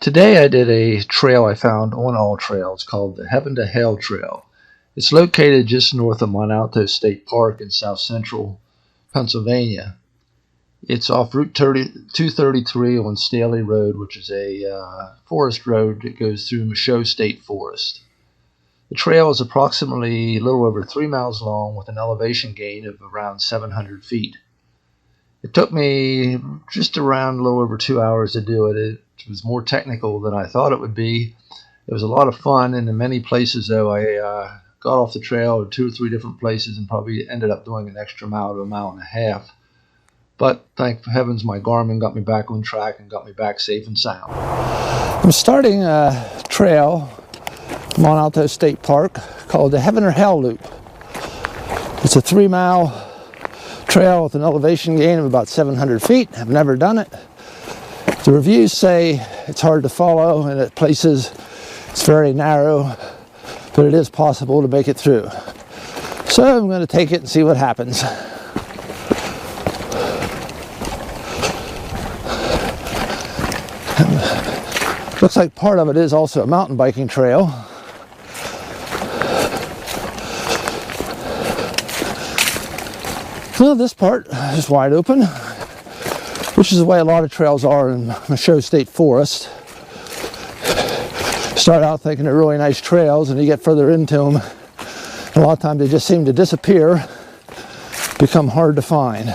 Today I did a trail I found on All Trail. It's called the Heaven to Hell Trail. It's located just north of Mont Alto State Park in south central Pennsylvania. It's off Route 233 on Staley Road, which is a forest road that goes through Machaux State Forest. The trail is approximately a little over 3 miles long with an elevation gain of around 700 feet. It took me just around a little over 2 hours to do it. It was more technical than I thought it would be. It was a lot of fun, and in many places, though, I got off the trail at 2 or 3 different places and probably ended up doing an extra mile to a mile and a half. But thank heavens my Garmin got me back on track and got me back safe and sound. I'm starting a trail, Mont Alto State Park, called the Heaven or Hell Loop. It's a 3-mile trail with an elevation gain of about 700 feet. I've never done it. The reviews say it's hard to follow and at places it's very narrow, but it is possible to make it through. So I'm going to take it and see what happens. Looks like part of it is also a mountain biking trail. Well, this part is wide open, which is the way a lot of trails are in Machaux State Forest. Start out thinking they're really nice trails, and you get further into them, a lot of times they just seem to disappear, become hard to find.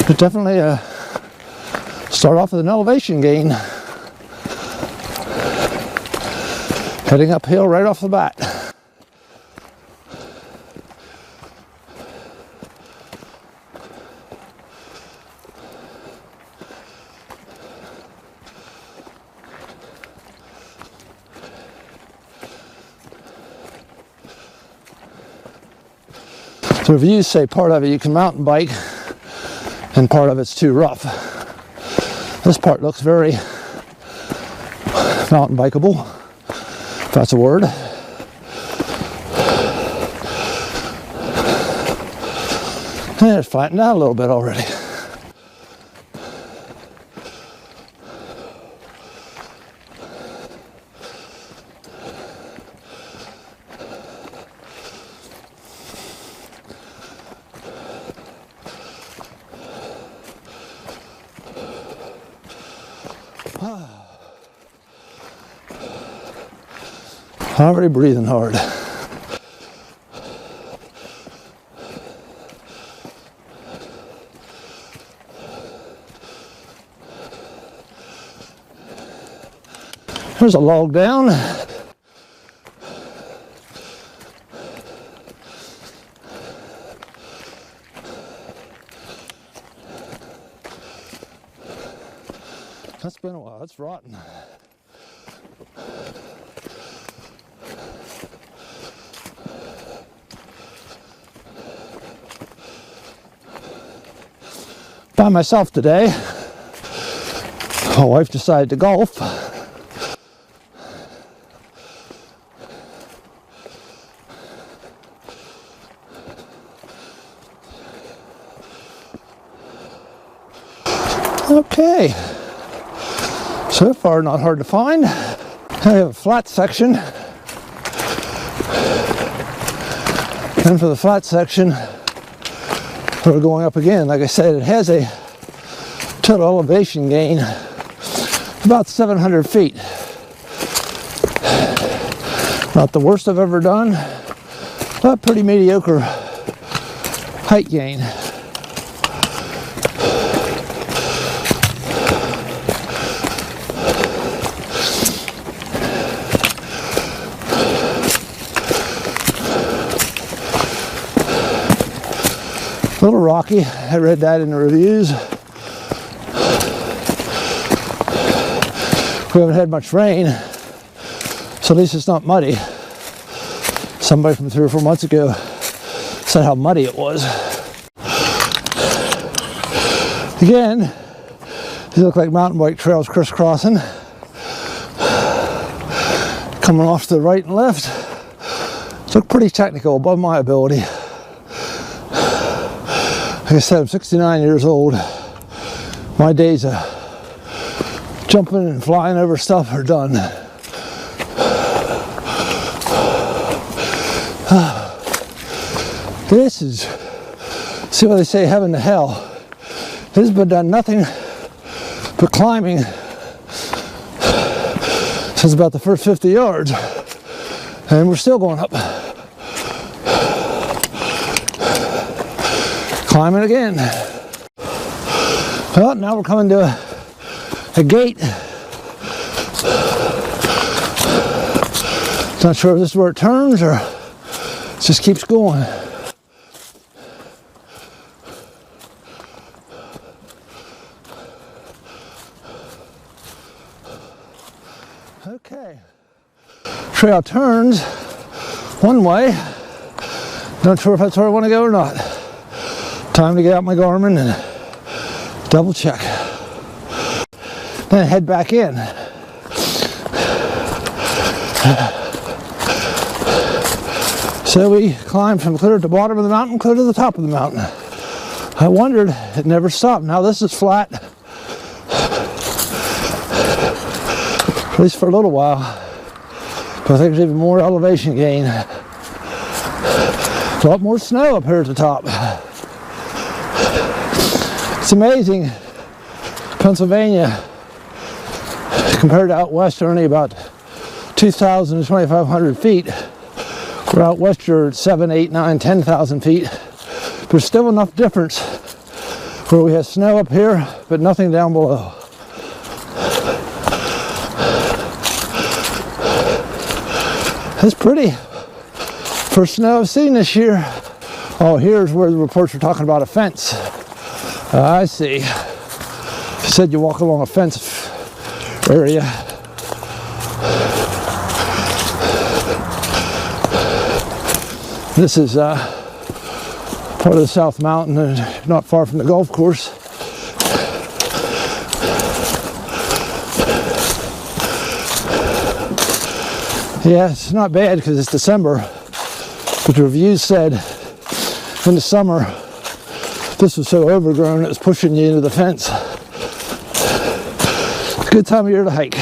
But definitely start off with an elevation gain. Heading uphill right off the bat. The reviews say part of it you can mountain bike and part of it's too rough. This part looks very mountain bikeable, if that's a word. And it's flattened out a little bit already. Already breathing hard. There's a log down. That's been a while. It's rotten. By myself today. My wife decided to golf. Okay, so far not hard to find. I have a flat section, and for the flat section we're going up again. Like I said, it has a total elevation gain about 700 feet. Not the worst I've ever done, but pretty mediocre height gain. A little rocky. I read that in the reviews. We haven't had much rain, so at least it's not muddy. Somebody from 3 or 4 months ago said how muddy it was. Again, these look like mountain bike trails crisscrossing. Coming off to the right and left. Look pretty technical, above my ability. Like I said, I'm 69 years old. My days of jumping and flying over stuff are done. This is, see what they say, heaven to hell. This has been done nothing but climbing since about the first 50 yards. And we're still going up. Climbing again. Well, now we're coming to a gate. Not sure if this is where it turns or it just keeps going. Okay. Trail turns one way. Not sure if that's where I want to go or not. Time to get out my Garmin and double check. Then head back in. So we climbed from clear to the bottom of the mountain, clear to the top of the mountain. I wondered, it never stopped. Now this is flat, at least for a little while. But I think there's even more elevation gain. A lot more snow up here at the top. It's amazing. Pennsylvania, compared to out west, are only about 2,000 to 2,500 feet. We're out west, you're at 7, 8, 9, 10,000 feet. There's still enough difference where we have snow up here, but nothing down below. That's pretty. First snow I've seen this year. Oh, here's where the reports were talking about a fence. I see. They said you walk along a fence area. This is part of the South Mountain, and not far from the golf course. Yeah, it's not bad because it's December, but the reviews said in the summer this was so overgrown it was pushing you into the fence. It's a good time of year to hike.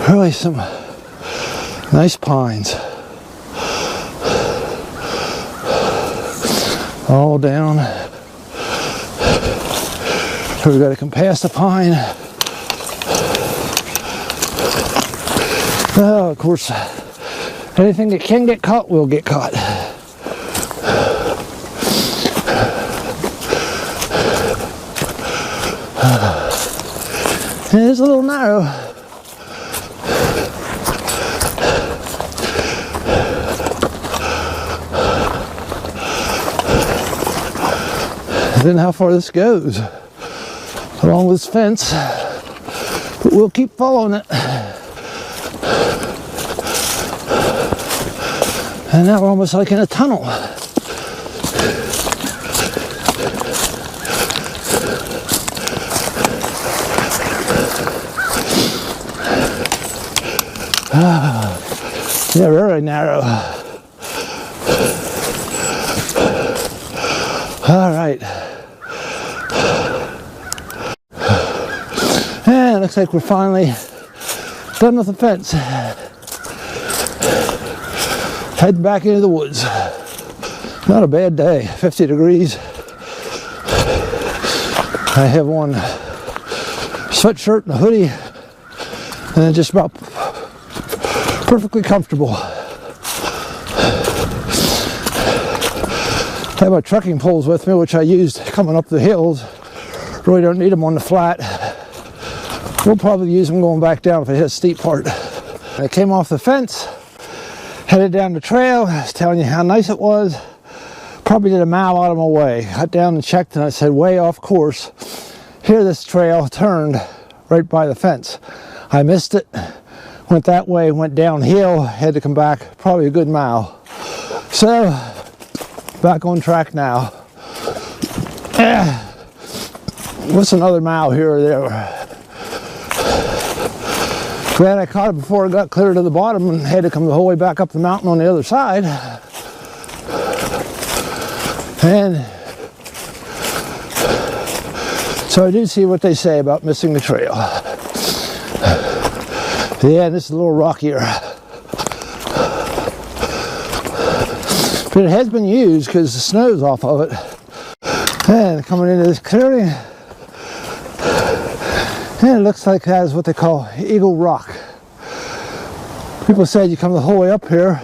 Really some nice pines. All down. So we've got to come past the pine. Oh, of course, anything that can get caught will get caught. It is a little narrow. Then how far this goes along this fence, but we'll keep following it. And now we're almost like in a tunnel. Yeah, very narrow. All right. And it looks like we're finally done with the fence. Heading back into the woods. Not a bad day, 50 degrees. I have on a sweatshirt and a hoodie, and just about perfectly comfortable. I have my trekking poles with me, which I used coming up the hills. Really don't need them on the flat. We'll probably use them going back down if I hit a steep part. I came off the fence, headed down the trail. I was telling you how nice it was. Probably did a mile out of my way. Got down and checked, and I said, way off course. Here this trail turned right by the fence. I missed it, went that way, went downhill, had to come back probably a good mile. So, back on track now. What's another mile here or there? Glad I caught it before it got clear to the bottom and had to come the whole way back up the mountain on the other side. And so I did see what they say about missing the trail. Yeah, this is a little rockier. But it has been used because the snow's off of it. And coming into this clearing, and it looks like it has what they call Eagle Rock. People said you come the whole way up here,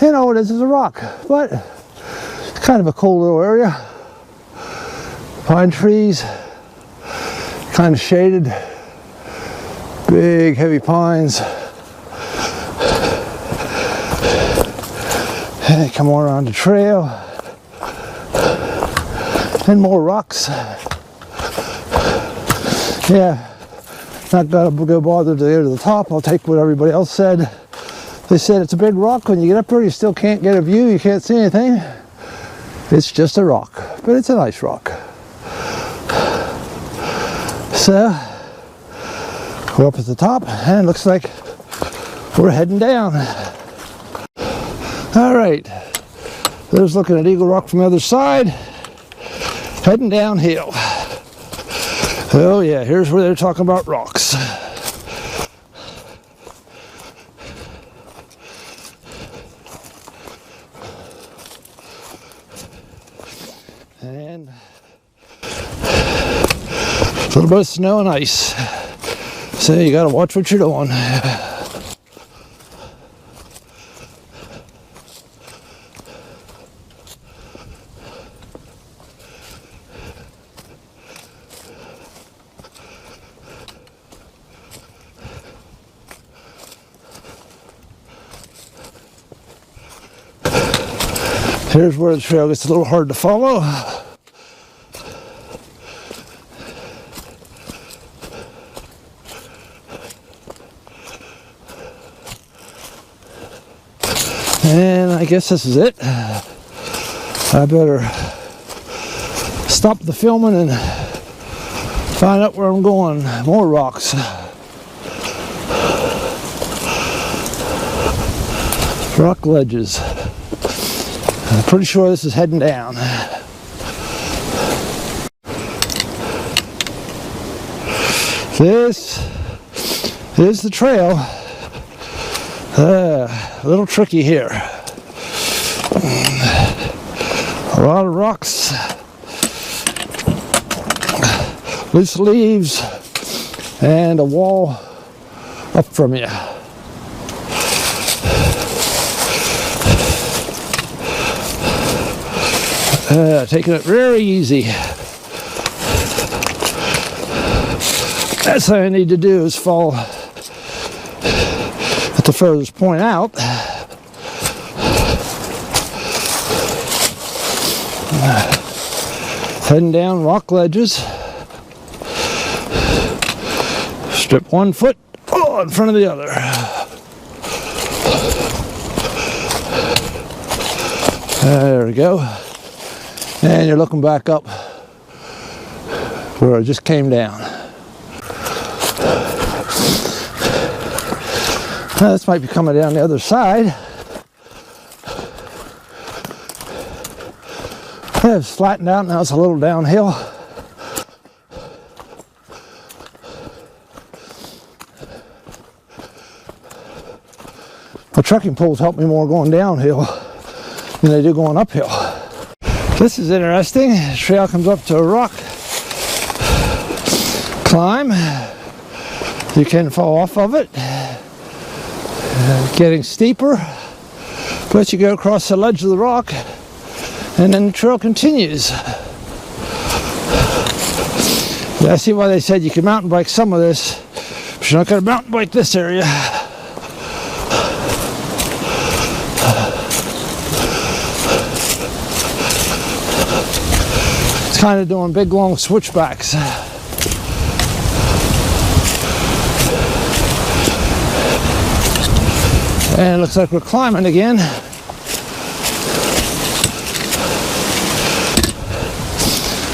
and all it is a rock. But it's kind of a cool little area. Pine trees, kind of shaded, big heavy pines. And come on around the trail, and more rocks. Yeah, not gonna go bother to go to the top. I'll take what everybody else said. They said it's a big rock. When you get up there, you still can't get a view. You can't see anything. It's just a rock, but it's a nice rock. So we're up at the top, and it looks like we're heading down. All right, there's looking at Eagle Rock from the other side, heading downhill. Oh yeah, here's where they're talking about rocks. And a little bit of snow and ice. So you gotta watch what you're doing. Here's where the trail gets a little hard to follow. And I guess this is it. I better stop the filming and find out where I'm going. More rocks. Rock ledges. I'm pretty sure this is heading down. This is the trail. A little tricky here. A lot of rocks, loose leaves, and a wall up from you. Taking it very easy. That's all I need to do is fall at the furthest point out. Heading down rock ledges. Strip one foot in front of the other. There we go. And you're looking back up where I just came down. Now this might be coming down the other side. It's flattened out, now it's a little downhill. The trekking poles help me more going downhill than they do going uphill. This is interesting. The trail comes up to a rock climb. You can fall off of it. Getting steeper, but you go across the ledge of the rock, and then the trail continues. Yeah, I see why they said you can mountain bike some of this, but you're not going to mountain bike this area. It's kind of doing big long switchbacks. And it looks like we're climbing again.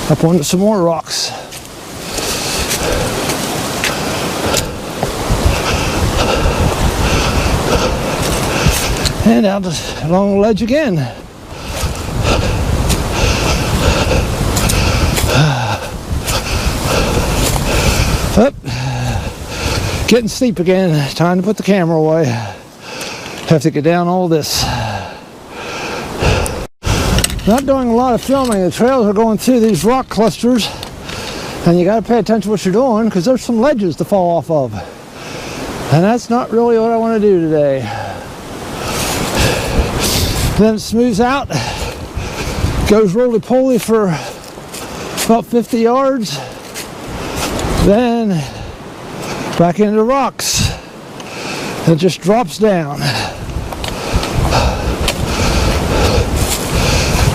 Up onto some more rocks. And out along the ledge again. Getting steep again. Time to put the camera away. Have to get down all this. Not doing a lot of filming. The trails are going through these rock clusters, and you got to pay attention to what you're doing because there's some ledges to fall off of, and that's not really what I want to do today. Then it smooths out, goes roly-poly for about 50 yards, then back into the rocks. It just drops down.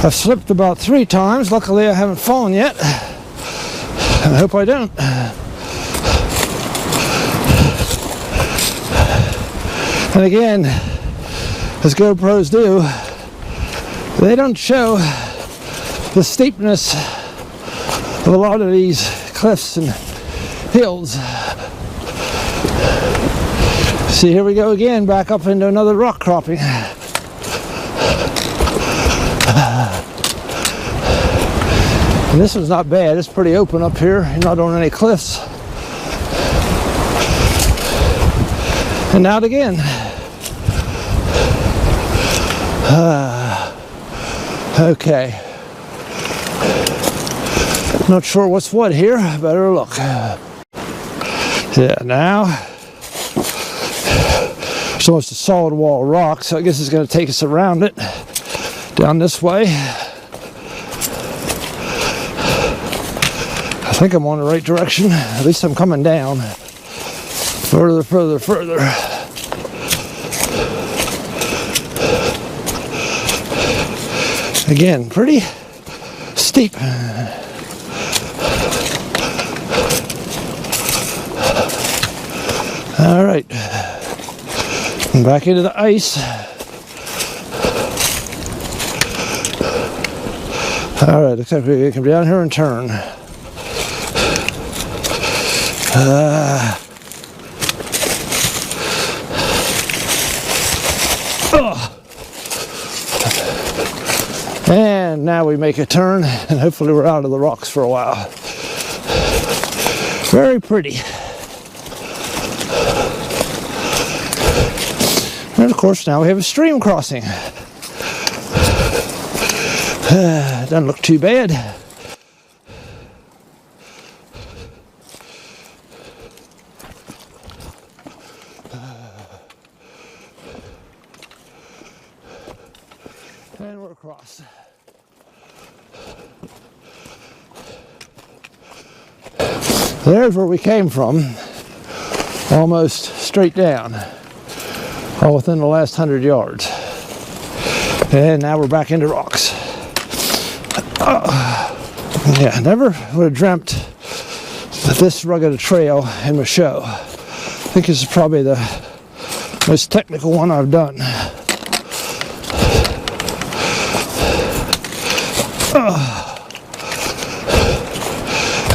I've slipped about 3 times. Luckily I haven't fallen yet. I hope I don't. And again, as GoPros do, they don't show the steepness of a lot of these cliffs and hills. See, here we go again, back up into another rock cropping. And this one's not bad. It's pretty open up here. You're not on any cliffs. And out again. Okay. Not sure what's what here. Better look. Yeah, now it's almost a solid wall of rock, so I guess it's going to take us around it down this way. I think I'm on the right direction. At least I'm coming down. Further, further, further. Again, pretty steep. All right. And back into the ice. All right, looks like we're going to come down here and turn. And now we make a turn, and hopefully we're out of the rocks for a while. Very pretty. And of course now we have a stream crossing. Doesn't look too bad. And we're across. There's where we came from, almost straight down, all within the last 100 yards. And now we're back into rocks. Yeah, never would have dreamt that this rugged a trail in Machaux. I think this is probably the most technical one I've done.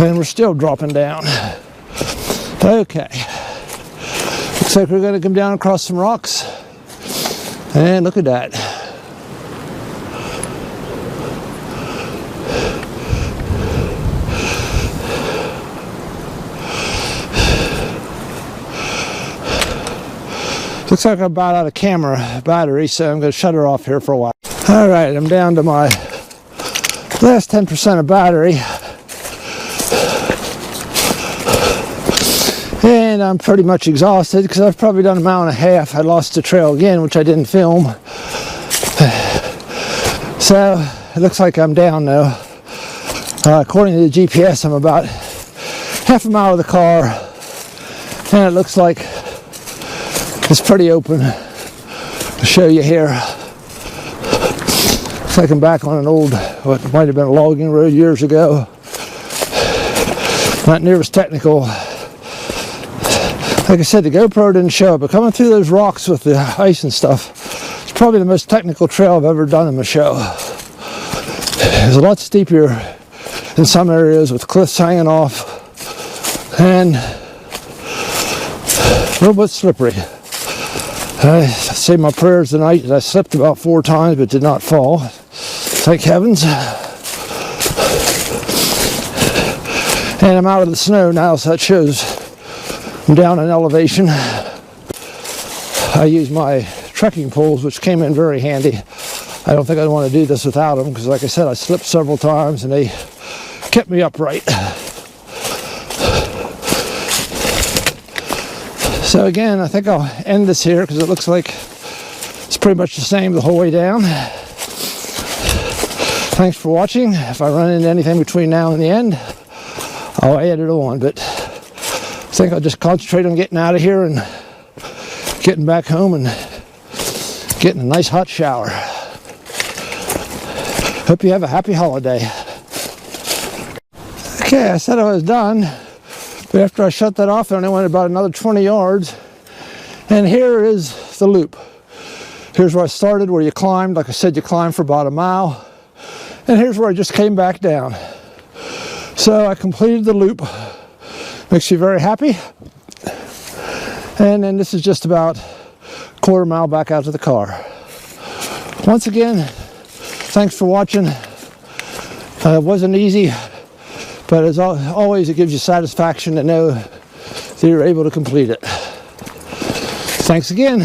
And we're still dropping down. Okay. Looks like we're going to come down across some rocks. And look at that. Looks like I'm about out of camera battery, so I'm going to shut her off here for a while. All right, I'm down to my last 10% of battery. And I'm pretty much exhausted because I've probably done a mile and a half. I lost the trail again, which I didn't film. So it looks like I'm down now. According to the GPS, I'm about half a mile of the car. And it looks like it's pretty open to show you here. Looks like I'm back on an old, what might have been a logging road years ago. Not near as technical. Like I said, the GoPro didn't show it, but coming through those rocks with the ice and stuff, it's probably the most technical trail I've ever done in Machaux. It's a lot steeper in some areas with cliffs hanging off and a little bit slippery. I say my prayers tonight that I slipped about 4 times but did not fall. Thank heavens. And I'm out of the snow now, so that shows I'm down in elevation. I use my trekking poles, which came in very handy. I don't think I'd want to do this without them because, like I said, I slipped several times and they kept me upright. So again, I think I'll end this here because it looks like it's pretty much the same the whole way down. Thanks for watching. If I run into anything between now and the end, I'll add it on, but I think I'll just concentrate on getting out of here and getting back home and getting a nice hot shower. Hope you have a happy holiday. Okay, I said I was done, but after I shut that off, I only went about another 20 yards. And here is the loop. Here's where I started, where you climbed. Like I said, you climbed for about a mile. And here's where I just came back down. So I completed the loop. Makes you very happy. And then this is just about a quarter mile back out to the car. Once again, thanks for watching. It wasn't easy, but as always, it gives you satisfaction to know that you're able to complete it. Thanks again.